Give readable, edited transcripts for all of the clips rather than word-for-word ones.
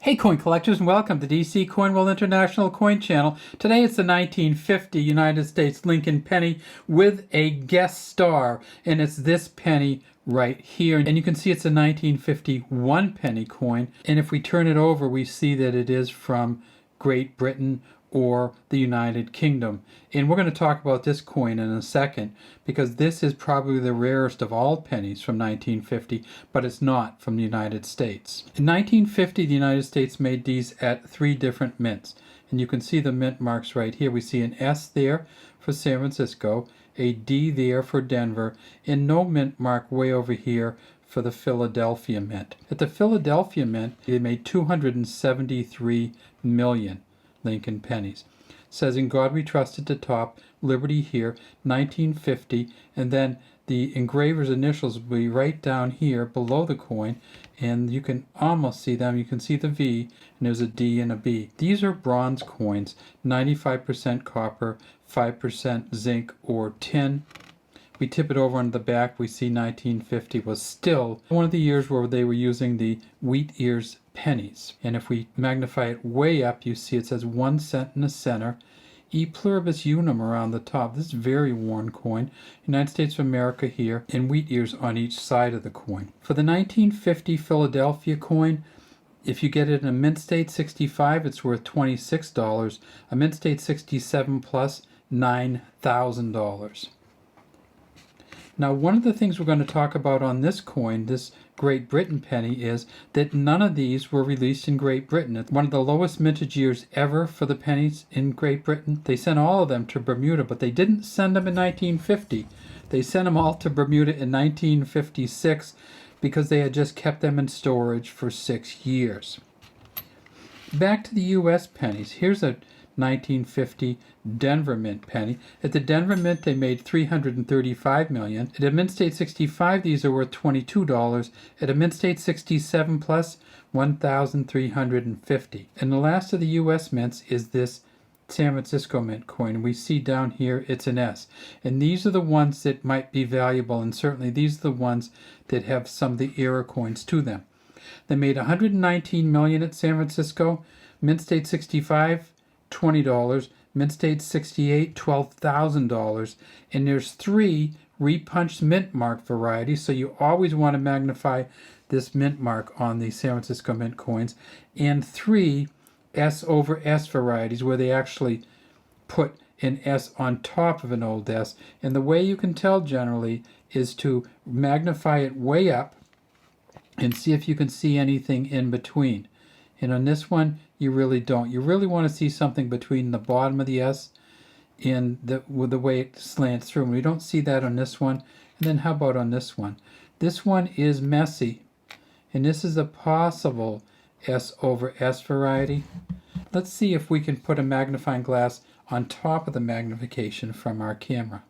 Hey coin collectors, and welcome to DC Coin World International Coin Channel. Today it's the 1950 United States Lincoln penny with a guest star, and it's this penny right here. And you can see it's a 1951 penny coin, and if we turn it over we see that it is from Great Britain or the United Kingdom. And we're going to talk about this coin in a second, because this is probably the rarest of all pennies from 1950, but it's not from the United States. In 1950, the United States made these at 3 different mints. And you can see the mint marks right here. We see an S there for San Francisco, a D there for Denver, and no mint mark way over here for the Philadelphia Mint. At the Philadelphia Mint, they made 273 million Lincoln pennies. It says "In God We Trust" at the top, Liberty here, 1950, and then the engraver's initials will be right down here below the coin, and you can almost see them. You can see the V, and there's a D and a B. These are bronze coins, 95% copper, 5% zinc or tin. We tip it over on the back, we see 1950 was still one of the years where they were using the wheat ears pennies. And if we magnify it way up, you see it says 1 cent in the center, E pluribus unum around the top. This is a very worn coin. United States of America here, and wheat ears on each side of the coin. For the 1950 Philadelphia coin, if you get it in a mint state 65, it's worth $26. A mint state 67 plus, $9,000. Now, one of the things we're going to talk about on this coin, this Great Britain penny, is that none of these were released in Great Britain. It's one of the lowest mintage years ever for the pennies in Great Britain. They sent all of them to Bermuda, but they didn't send them in 1950. They sent them all to Bermuda in 1956 because they had just kept them in storage for 6 years. Back to the U.S. pennies. Here's a 1950 Denver Mint penny. At the Denver Mint, they made 335 million. At a mint state 65, these are worth $22. At a mint state 67 plus, 1,350. And the last of the U.S. mints is this San Francisco Mint coin. We see down here it's an S. And these are the ones that might be valuable, and certainly these are the ones that have some of the era coins to them. They made 119 million at San Francisco. Mint state 65, $20. Mint state 68, $12,000. And there's 3 repunched mint mark varieties, so you always want to magnify this mint mark on the San Francisco Mint coins, and 3 S over S varieties where they actually put an S on top of an old S. And the way you can tell generally is to magnify it way up and see if you can see anything in between. And on this one, you really don't. You really want to see something between the bottom of the S and with the way it slants through. And we don't see that on this one. And then how about on this one? This one is messy. And this is a possible S over S variety. Let's see if we can put a magnifying glass on top of the magnification from our camera.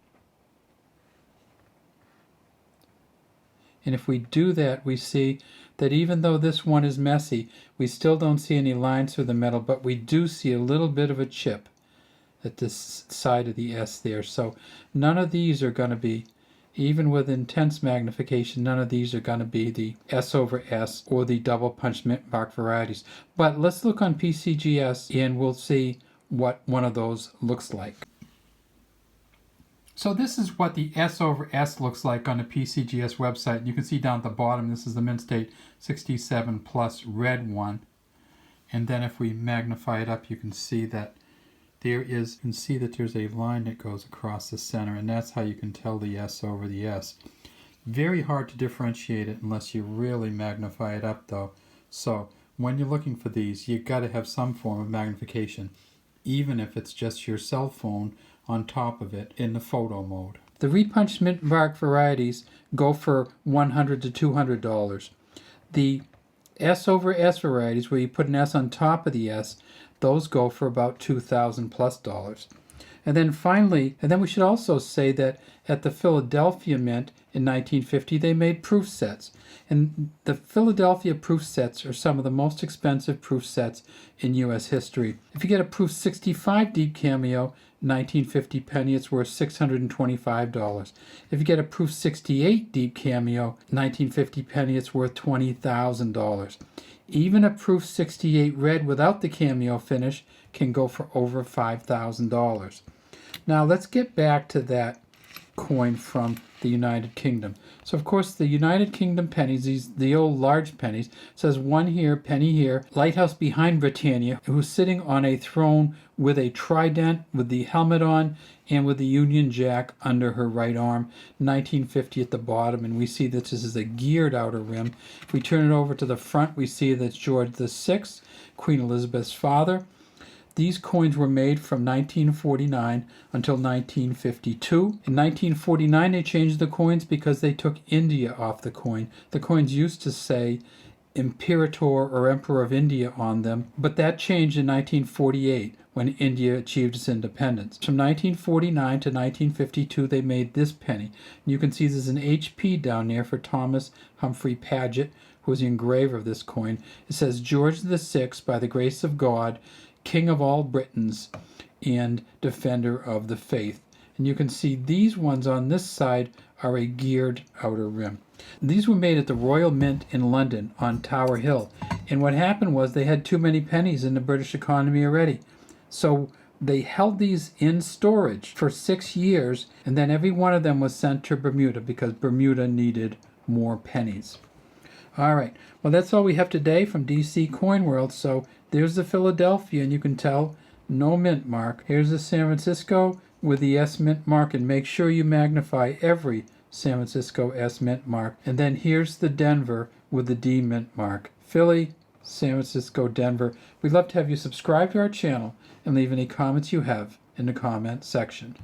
And if we do that, we see that even though this one is messy, we still don't see any lines through the metal, but we do see a little bit of a chip at this side of the S there. So none of these are going to be, even with intense magnification, none of these are going to be the S over S or the double punch mint mark varieties. But let's look on PCGS and we'll see what one of those looks like. So this is what the S over S looks like on the PCGS website. You can see down at the bottom, this is the mint state 67 plus red one. And then if we magnify it up, you can see that there's a line that goes across the center, and that's how you can tell the S over the S. Very hard to differentiate it unless you really magnify it up though. So when you're looking for these, you've got to have some form of magnification, even if it's just your cell phone on top of it in the photo mode. The repunched mint mark varieties go for $100 to $200. The S over S varieties, where you put an S on top of the S, those go for about $2,000 plus. And then finally, we should also say that at the Philadelphia Mint in 1950, they made proof sets. And the Philadelphia proof sets are some of the most expensive proof sets in U.S. history. If you get a proof 65 deep cameo, 1950 penny, it's worth $625. If you get a proof 68 deep cameo 1950 penny, it's worth $20,000. Even a proof 68 red without the cameo finish can go for over $5,000. Now let's get back to that coin from the United Kingdom. So of course the United Kingdom pennies, the old large pennies, says one here, penny here, lighthouse behind Britannia, who's sitting on a throne with a trident, with the helmet on, and with the Union Jack under her right arm, 1950 at the bottom, and we see that this is a geared outer rim. If we turn it over to the front, we see that's George VI, Queen Elizabeth's father. These coins were made from 1949 until 1952. In 1949, they changed the coins because they took India off the coin. The coins used to say Imperator or Emperor of India on them, but that changed in 1948 when India achieved its independence. From 1949 to 1952, they made this penny. You can see there's an HP down there for Thomas Humphrey Paget, who was the engraver of this coin. It says, George VI, by the grace of God, King of all Britons and defender of the faith. And you can see these ones on this side are a geared outer rim. These were made at the Royal Mint in London on Tower Hill. And what happened was they had too many pennies in the British economy already. So they held these in storage for 6 years, and then every one of them was sent to Bermuda because Bermuda needed more pennies. All right, well, that's all we have today from DC Coin World. So there's the Philadelphia, and you can tell no mint mark. Here's the San Francisco with the S mint mark, and make sure you magnify every San Francisco S mint mark. And then here's the Denver with the D mint mark. Philly, San Francisco, Denver. We'd love to have you subscribe to our channel and leave any comments you have in the comment section.